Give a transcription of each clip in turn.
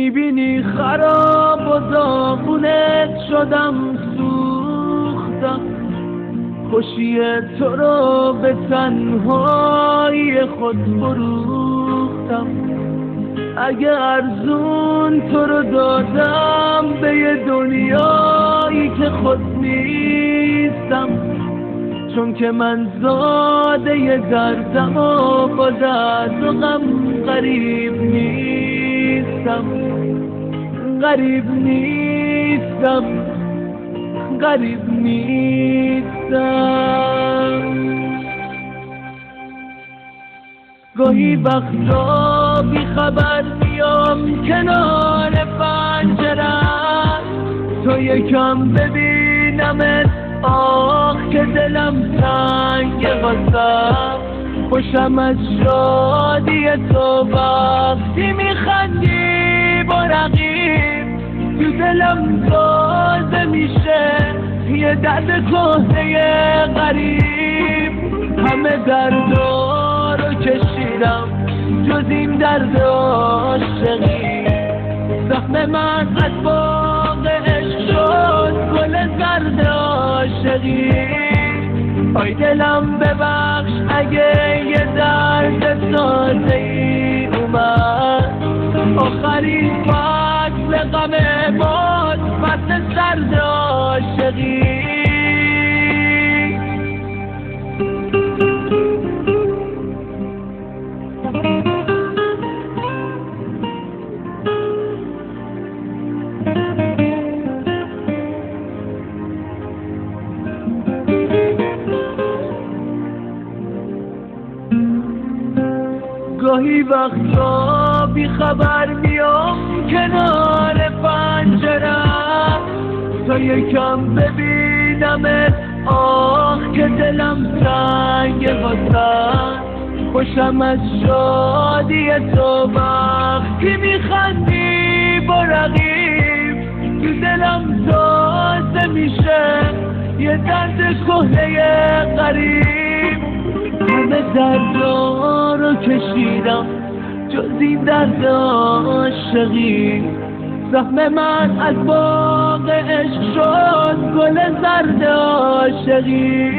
میبینی خراب و داغونت شدم سوختم، خوشی تو رو به تنهایی خود فروختم. اگه ارزون تو رو دادم به یه دنیایی که خود نیستم، چون که من زاده ی دردم و با درد و غم غریب نیستم، غریب نیستم، غریب نیستم. گاهی وقتا بی خبر میام کنار پنجره‌ات، تو یکم ببینمت، آخ که دلم تنگ واسم. خوشم از شادی تو وقتی میخندی با رقیب، تو دلم تازه میشه یه درد کهنه غریب. همه دردا رو کشیدم جز این درد عاشقی، زخم من از باغ عشق شد گل زرد عاشقی. آی دلم ببخش اگه یه درد تازه‌ای اومد، آخرین فصل غم باز فصل سرد عاشقی. گاهی وقتا بی خبر میام کنار پنجره‌ات، تا یکم ببینمت، آخ که دلم تنگ واسم. خوشم از شادی تو وقتی میخندی با رقیب، تو دلم تازه میشه یه درد کهنه غریب. همه دردا رو کشیدم جز این درد عاشقی، زخم من از باغ عشق شد گل زرد عاشقی.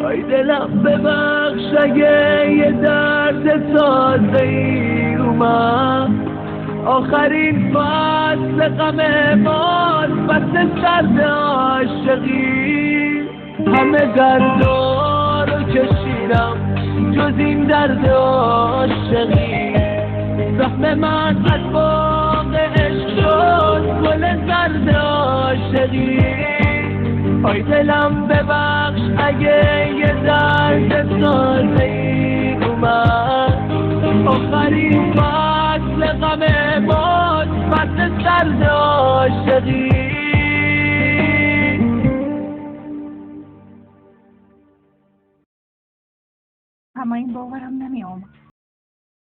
آی دلم ببخش اگه یه درد تازه‌ای اومد، آخرین فصل غم باز فصل سرد عاشقی. همه دردا رو کشیدم جز این درد عاشقی، زخم من از باغ عشق شد گل زرد عاشقی. آی دلم ببخش اگه یه درد تازه‌ای اومد، آخرین فصل غم باز فصل سرد عاشقی. اما این باورم نمی آمد.